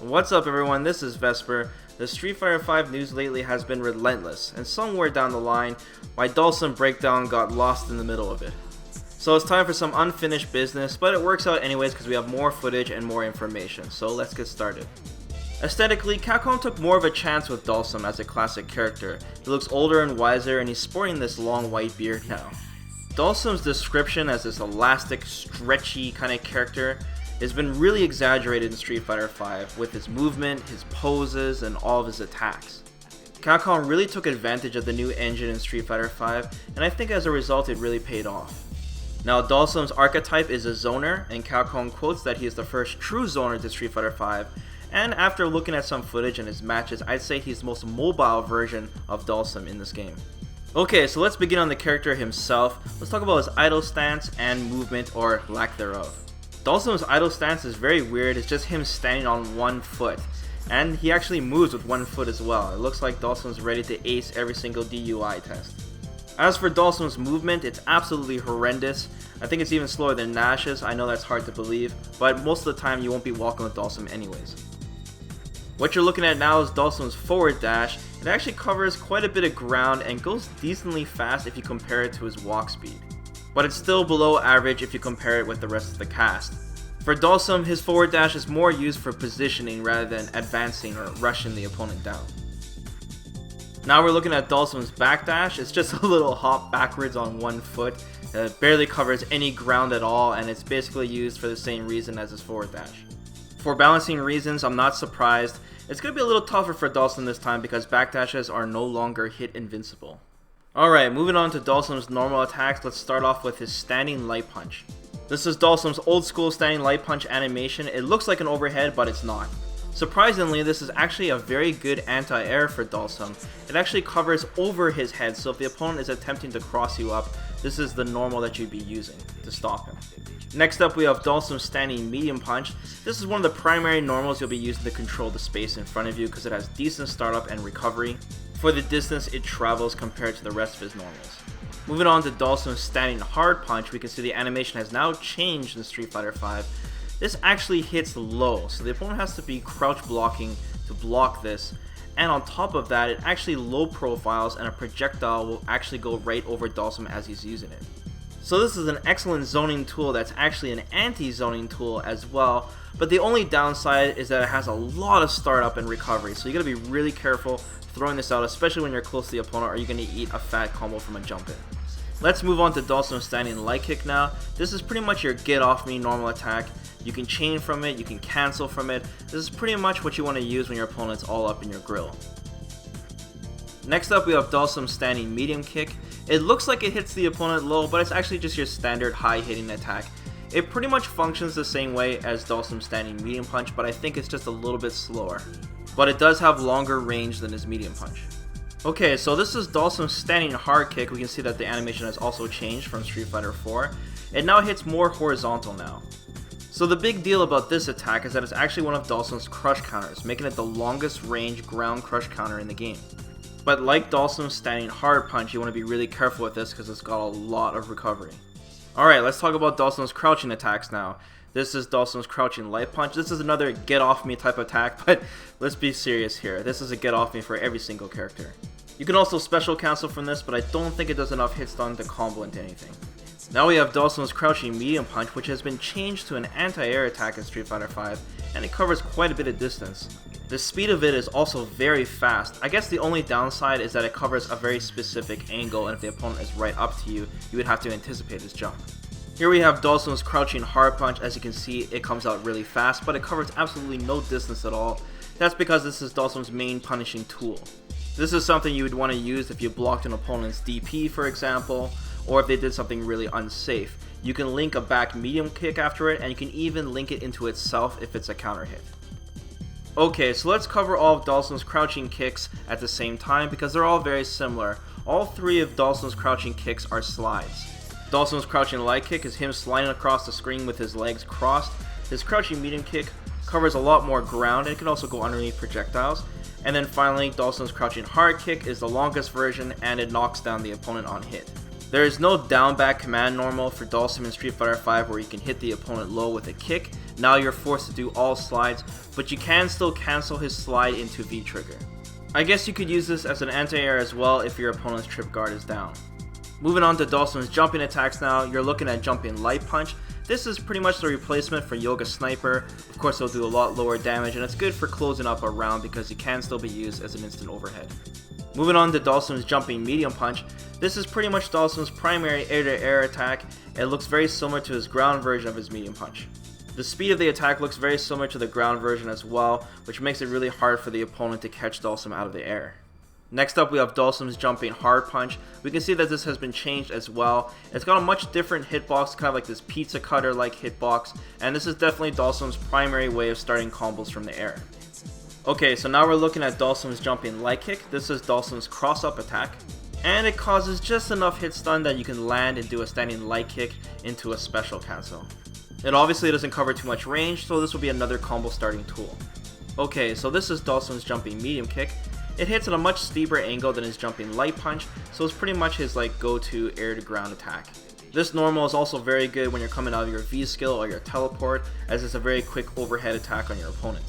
What's up everyone, this is Vesper. The Street Fighter V news lately has been relentless, and somewhere down the line, my Dhalsim breakdown got lost in the middle of it. So it's time for some unfinished business, but it works out anyways because we have more footage and more information, so let's get started. Aesthetically, Capcom took more of a chance with Dhalsim as a classic character. He looks older and wiser, and he's sporting this long white beard now. Dhalsim's description as this elastic, stretchy kind of character has been really exaggerated in Street Fighter V with his movement, his poses, and all of his attacks. Capcom really took advantage of the new engine in Street Fighter V, and I think as a result it really paid off. Now Dhalsim's archetype is a zoner, and Capcom quotes that he is the first true zoner to Street Fighter V, and after looking at some footage and his matches, I'd say he's the most mobile version of Dhalsim in this game. Okay, so let's begin on the character himself. Let's talk about his idle stance and movement, or lack thereof. Dhalsim's idle stance is very weird. It's just him standing on one foot, and he actually moves with one foot as well. It looks like Dhalsim's ready to ace every single DUI test. As for Dhalsim's movement, it's absolutely horrendous. I think it's even slower than Nash's. I know that's hard to believe, but most of the time you won't be walking with Dhalsim anyways. What you're looking at now is Dhalsim's forward dash. It actually covers quite a bit of ground and goes decently fast if you compare it to his walk speed, but it's still below average if you compare it with the rest of the cast. For Dhalsim, his forward dash is more used for positioning rather than advancing or rushing the opponent down. Now we're looking at Dhalsim's backdash. It's just a little hop backwards on one foot. It barely covers any ground at all, and it's basically used for the same reason as his forward dash. For balancing reasons, I'm not surprised. It's going to be a little tougher for Dhalsim this time because backdashes are no longer hit invincible. Alright, moving on to Dhalsim's normal attacks, let's start off with his standing light punch. This is Dhalsim's old school standing light punch animation. It looks like an overhead, but it's not. Surprisingly, this is actually a very good anti-air for Dhalsim. It actually covers over his head, so if the opponent is attempting to cross you up, this is the normal that you'd be using to stop him. Next up we have Dhalsim's standing medium punch. This is one of the primary normals you'll be using to control the space in front of you because it has decent startup and recovery for the distance it travels compared to the rest of his normals. Moving on to Dhalsim's standing hard punch, we can see the animation has now changed in Street Fighter V. This actually hits low, so the opponent has to be crouch blocking to block this, and on top of that it actually low profiles and a projectile will actually go right over Dhalsim as he's using it. So this is an excellent zoning tool that's actually an anti-zoning tool as well, but the only downside is that it has a lot of startup and recovery, so you gotta be really careful throwing this out, especially when you're close to the opponent or you're gonna eat a fat combo from a jump in. Let's move on to Dhalsim's standing light kick now. This is pretty much your get off me normal attack. You can chain from it, you can cancel from it. This is pretty much what you want to use when your opponent's all up in your grill. Next up we have Dhalsim's standing medium kick. It looks like it hits the opponent low, but it's actually just your standard high hitting attack. It pretty much functions the same way as Dhalsim's standing medium punch, but I think it's just a little bit slower. But it does have longer range than his medium punch. Okay, so this is Dhalsim's standing hard kick. We can see that the animation has also changed from Street Fighter IV. It now hits more horizontal now. So the big deal about this attack is that it's actually one of Dhalsim's crush counters, making it the longest range ground crush counter in the game. But like Dhalsim's standing hard punch, you want to be really careful with this because it's got a lot of recovery. Alright, let's talk about Dhalsim's crouching attacks now. This is Dhalsim's crouching light punch. This is another get off me type attack, but let's be serious here. This is a get off me for every single character. You can also special cancel from this, but I don't think it does enough hit stun to combo into anything. Now we have Dhalsim's crouching medium punch, which has been changed to an anti-air attack in Street Fighter V, and it covers quite a bit of distance. The speed of it is also very fast. I guess the only downside is that it covers a very specific angle, and if the opponent is right up to you, you would have to anticipate his jump. Here we have Dhalsim's crouching hard punch. As you can see, it comes out really fast, but it covers absolutely no distance at all. That's because this is Dhalsim's main punishing tool. This is something you would want to use if you blocked an opponent's DP, for example, or if they did something really unsafe. You can link a back medium kick after it, and you can even link it into itself if it's a counter hit. Okay, so let's cover all of Dhalsim's crouching kicks at the same time because they're all very similar. All three of Dhalsim's crouching kicks are slides. Dhalsim's crouching light kick is him sliding across the screen with his legs crossed. His crouching medium kick covers a lot more ground and it can also go underneath projectiles. And then finally, Dhalsim's crouching hard kick is the longest version and it knocks down the opponent on hit. There is no down back command normal for Dhalsim in Street Fighter V where you can hit the opponent low with a kick. Now you're forced to do all slides, but you can still cancel his slide into V-trigger. I guess you could use this as an anti-air as well if your opponent's trip guard is down. Moving on to Dhalsim's jumping attacks now, you're looking at jumping light punch. This is pretty much the replacement for Yoga Sniper. Of course it'll do a lot lower damage and it's good for closing up a round because it can still be used as an instant overhead. Moving on to Dhalsim's jumping medium punch. This is pretty much Dhalsim's primary air-to-air attack. It looks very similar to his ground version of his medium punch. The speed of the attack looks very similar to the ground version as well, which makes it really hard for the opponent to catch Dhalsim out of the air. Next up we have Dhalsim's jumping hard punch. We can see that this has been changed as well. It's got a much different hitbox, kind of like this pizza cutter like hitbox, and this is definitely Dhalsim's primary way of starting combos from the air. Okay, so now we're looking at Dhalsim's jumping light kick. This is Dhalsim's cross up attack, and it causes just enough hit stun that you can land and do a standing light kick into a special cancel. It obviously doesn't cover too much range, so this will be another combo starting tool. Okay, so this is Dhalsim's jumping medium kick. It hits at a much steeper angle than his jumping light punch, so it's pretty much his go-to air to ground attack. This normal is also very good when you're coming out of your V skill or your teleport, as it's a very quick overhead attack on your opponent.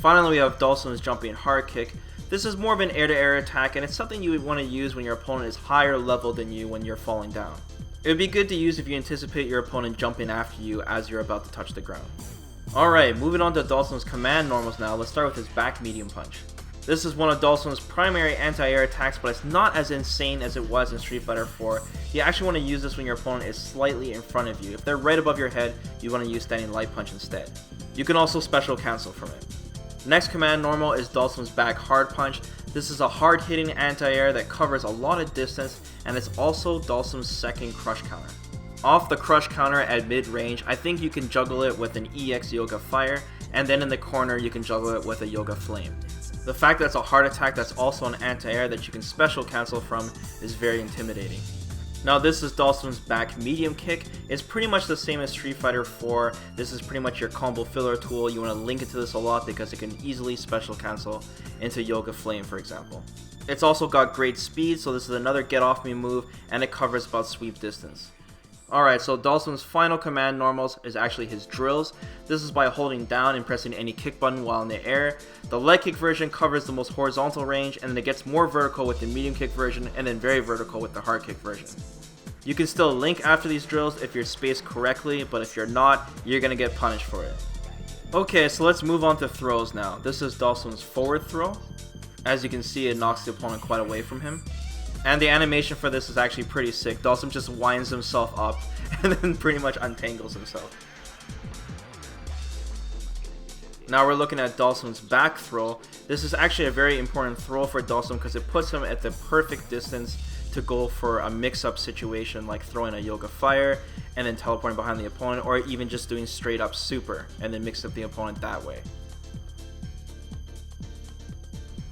Finally we have Dhalsim's jumping hard kick. This is more of an air to air attack and it's something you would want to use when your opponent is higher level than you when you're falling down. It would be good to use if you anticipate your opponent jumping after you as you're about to touch the ground. Alright, moving on to Dhalsim's command normals now, let's start with his back medium punch. This is one of Dhalsim's primary anti-air attacks, but it's not as insane as it was in Street Fighter 4. You actually want to use this when your opponent is slightly in front of you. If they're right above your head, you want to use standing light punch instead. You can also special cancel from it. Next command normal is Dhalsim's back hard punch. This is a hard hitting anti-air that covers a lot of distance, and it's also Dhalsim's second crush counter. Off the crush counter at mid range, I think you can juggle it with an EX Yoga Fire, and then in the corner you can juggle it with a Yoga Flame. The fact that it's a hard attack that's also an anti-air that you can special cancel from is very intimidating. Now this is Dhalsim's back medium kick. It's pretty much the same as Street Fighter 4. This is pretty much your combo filler tool. You want to link it to this a lot because it can easily special cancel into Yoga Flame, for example. It's also got great speed, so this is another get off me move, and it covers about sweep distance. Alright, so Dhalsim's final command normals is actually his drills. This is by holding down and pressing any kick button while in the air. The leg kick version covers the most horizontal range, and then it gets more vertical with the medium kick version, and then very vertical with the hard kick version. You can still link after these drills if you're spaced correctly, but if you're not, you're going to get punished for it. Okay, so let's move on to throws now. This is Dhalsim's forward throw. As you can see, it knocks the opponent quite away from him. And the animation for this is actually pretty sick. Dhalsim just winds himself up and then pretty much untangles himself. Now we're looking at Dhalsim's back throw. This is actually a very important throw for Dhalsim because it puts him at the perfect distance to go for a mix-up situation like throwing a Yoga Fire and then teleporting behind the opponent, or even just doing straight up super and then mix up the opponent that way.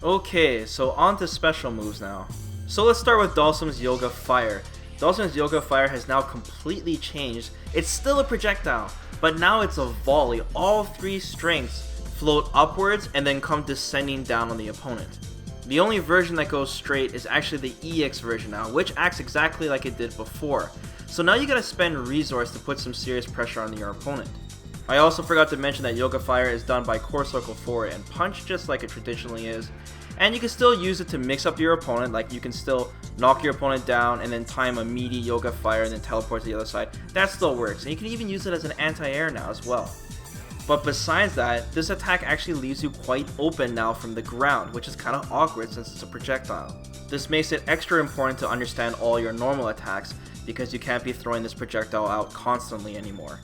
Okay, so on to special moves now. So let's start with Dhalsim's Yoga Fire. Dhalsim's Yoga Fire has now completely changed. It's still a projectile, but now it's a volley. All three strings float upwards and then come descending down on the opponent. The only version that goes straight is actually the EX version now, which acts exactly like it did before. So now you gotta spend resource to put some serious pressure on your opponent. I also forgot to mention that Yoga Fire is done by core circle forward and punch just like it traditionally is. And you can still use it to mix up your opponent, like you can still knock your opponent down and then time a meaty Yoga Fire and then teleport to the other side. That still works, and you can even use it as an anti-air now as well. But besides that, this attack actually leaves you quite open now from the ground, which is kind of awkward since it's a projectile. This makes it extra important to understand all your normal attacks, because you can't be throwing this projectile out constantly anymore.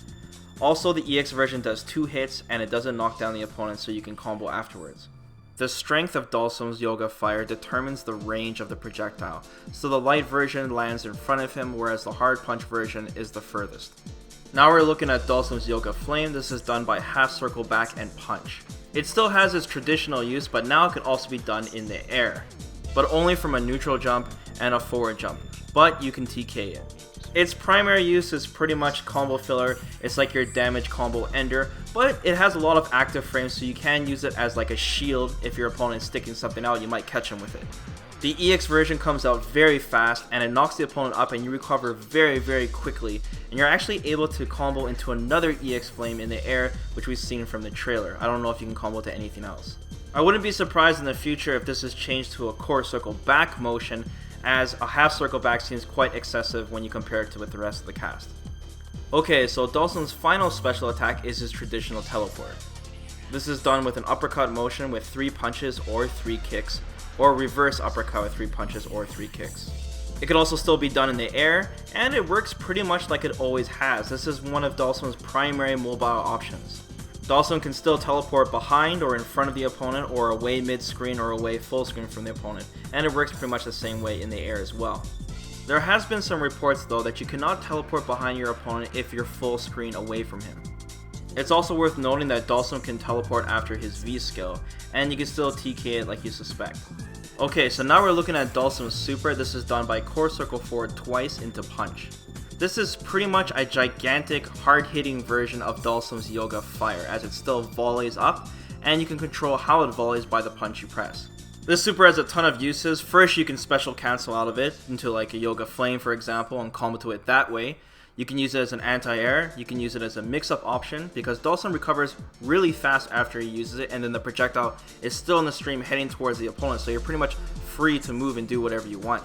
Also, the EX version does 2 hits and it doesn't knock down the opponent, so you can combo afterwards. The strength of Dhalsim's Yoga Fire determines the range of the projectile, so the light version lands in front of him, whereas the hard punch version is the furthest. Now we're looking at Dhalsim's Yoga Flame. This is done by half circle back and punch. It still has its traditional use, but now it can also be done in the air, but only from a neutral jump and a forward jump, but you can TK it. Its primary use is pretty much combo filler. It's like your damage combo ender, but it has a lot of active frames, so you can use it as like a shield. If your opponent is sticking something out, you might catch him with it. The EX version comes out very fast and it knocks the opponent up and you recover very quickly, and you're actually able to combo into another EX flame in the air, which we've seen from the trailer. I don't know if you can combo to anything else. I wouldn't be surprised in the future if this is changed to a core circle back motion, as a half circle back seems quite excessive when you compare it to with the rest of the cast. Okay, so Dhalsim's final special attack is his traditional teleport. This is done with an uppercut motion with 3 punches or 3 kicks, or reverse uppercut with 3 punches or 3 kicks. It can also still be done in the air, and it works pretty much like it always has. This is one of Dhalsim's primary mobile options. Dhalsim can still teleport behind or in front of the opponent, or away mid-screen or away full screen from the opponent, and it works pretty much the same way in the air as well. There has been some reports though that you cannot teleport behind your opponent if you're full screen away from him. It's also worth noting that Dhalsim can teleport after his V skill, and you can still TK it like you suspect. Okay, so now we're looking at Dhalsim's super. This is done by core circle forward twice into punch. This is pretty much a gigantic, hard-hitting version of Dhalsim's Yoga Fire, as it still volleys up, and you can control how it volleys by the punch you press. This super has a ton of uses. First, you can special cancel out of it into like a Yoga Flame, for example, and combo to it that way. You can use it as an anti-air, you can use it as a mix-up option, because Dhalsim recovers really fast after he uses it, and then the projectile is still in the stream heading towards the opponent, so you're pretty much free to move and do whatever you want.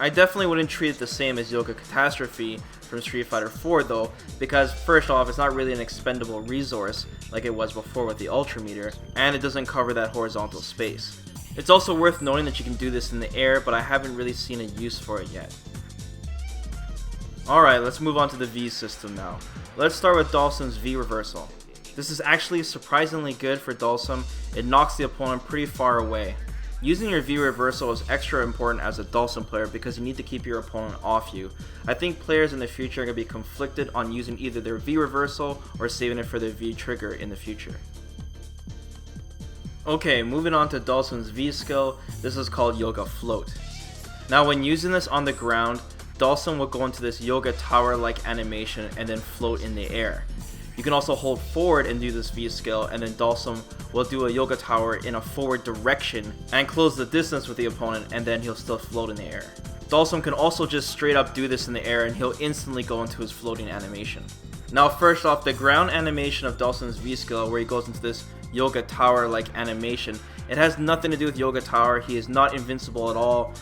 I definitely wouldn't treat it the same as Yoga Catastrophe from Street Fighter 4 though, because first off, it's not really an expendable resource like it was before with the Ultra Meter, and it doesn't cover that horizontal space. It's also worth noting that you can do this in the air, but I haven't really seen a use for it yet. Alright, let's move on to the V system now. Let's start with Dhalsim's V reversal. This is actually surprisingly good for Dhalsim. It knocks the opponent pretty far away. Using your V reversal is extra important as a Dhalsim player because you need to keep your opponent off you. I think players in the future are going to be conflicted on using either their V reversal or saving it for their V trigger in the future. Okay, moving on to Dhalsim's V skill. This is called Yoga Float. Now when using this on the ground, Dhalsim will go into this Yoga Tower-like animation and then float in the air. You can also hold forward and do this V skill, and then Dhalsim will do a Yoga Tower in a forward direction and close the distance with the opponent, and then he'll still float in the air. Dhalsim can also just straight up do this in the air and he'll instantly go into his floating animation. Now first off, the ground animation of Dhalsim's V skill, where he goes into this Yoga Tower-like animation, it has nothing to do with Yoga Tower. He is not invincible at all,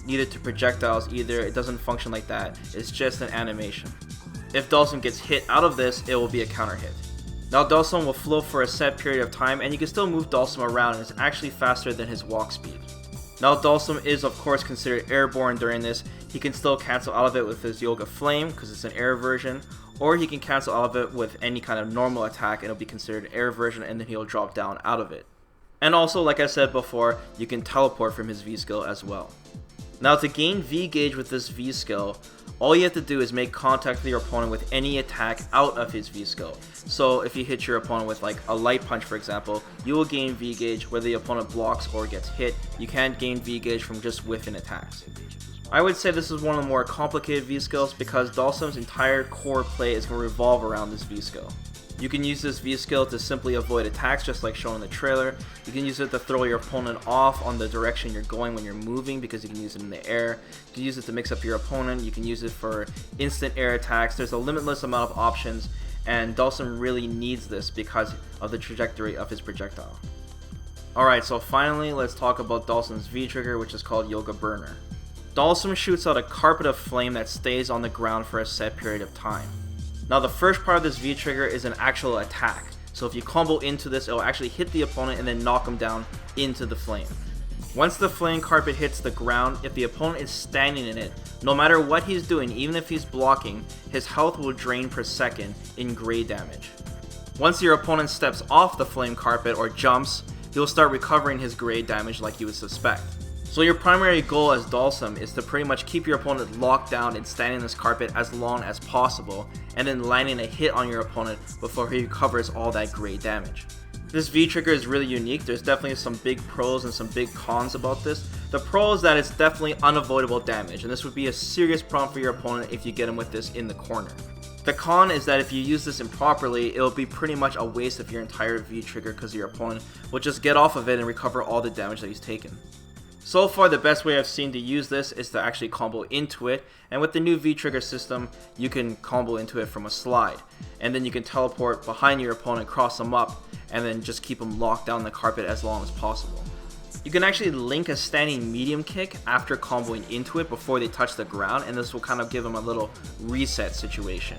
neither to projectiles either. It doesn't function like that. It's just an animation. If Dhalsim gets hit out of this, it will be a counter hit. Now Dhalsim will float for a set period of time, and you can still move Dhalsim around, and it's actually faster than his walk speed. Now Dhalsim is of course considered airborne during this. He can still cancel out of it with his Yoga Flame because it's an air version, or he can cancel out of it with any kind of normal attack and it'll be considered air version, and then he'll drop down out of it. And also, like I said before, you can teleport from his V skill as well. Now to gain V gauge with this V skill, all you have to do is make contact with your opponent with any attack out of his V skill. So if you hit your opponent with like a light punch, for example, you will gain V gauge whether the opponent blocks or gets hit. You can't gain V gauge from just whiffing attacks. I would say this is one of the more complicated V skills because Dhalsim's entire core play is going to revolve around this V skill. You can use this V skill to simply avoid attacks, just like shown in the trailer. You can use it to throw your opponent off on the direction you're going when you're moving, because you can use it in the air. You can use it to mix up your opponent. You can use it for instant air attacks. There's a limitless amount of options, and Dhalsim really needs this because of the trajectory of his projectile. Alright, so finally let's talk about Dhalsim's V trigger, which is called Yoga Burner. Dhalsim shoots out a carpet of flame that stays on the ground for a set period of time. Now the first part of this V trigger is an actual attack, so if you combo into this, it will actually hit the opponent and then knock him down into the flame. Once the flame carpet hits the ground, if the opponent is standing in it, no matter what he's doing, even if he's blocking, his health will drain per second in gray damage. Once your opponent steps off the flame carpet or jumps, he'll start recovering his gray damage like you would suspect. So your primary goal as Dhalsim is to pretty much keep your opponent locked down and standing in this carpet as long as possible, and then landing a hit on your opponent before he recovers all that gray damage. This V trigger is really unique. There's definitely some big pros and some big cons about this. The pro is that it's definitely unavoidable damage, and this would be a serious problem for your opponent if you get him with this in the corner. The con is that if you use this improperly, it'll be pretty much a waste of your entire V trigger because your opponent will just get off of it and recover all the damage that he's taken. So far, the best way I've seen to use this is to actually combo into it, and with the new V-trigger system, you can combo into it from a slide, and then you can teleport behind your opponent, cross them up, and then just keep them locked down the carpet as long as possible. You can actually link a standing medium kick after comboing into it before they touch the ground, and this will kind of give them a little reset situation.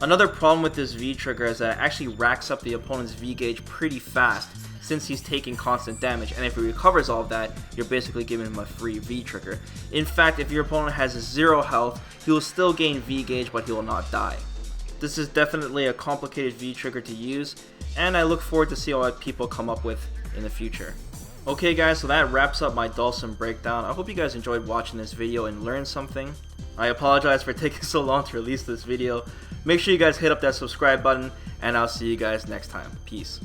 Another problem with this V-trigger is that it actually racks up the opponent's V-gauge pretty fast, since he's taking constant damage, and if he recovers all of that, you're basically giving him a free V-trigger. In fact, if your opponent has 0 health, he will still gain V-gauge, but he will not die. This is definitely a complicated V-trigger to use, and I look forward to see what people come up with in the future. Okay guys, so that wraps up my Dhalsim breakdown. I hope you guys enjoyed watching this video and learned something. I apologize for taking so long to release this video. Make sure you guys hit up that subscribe button, and I'll see you guys next time. Peace.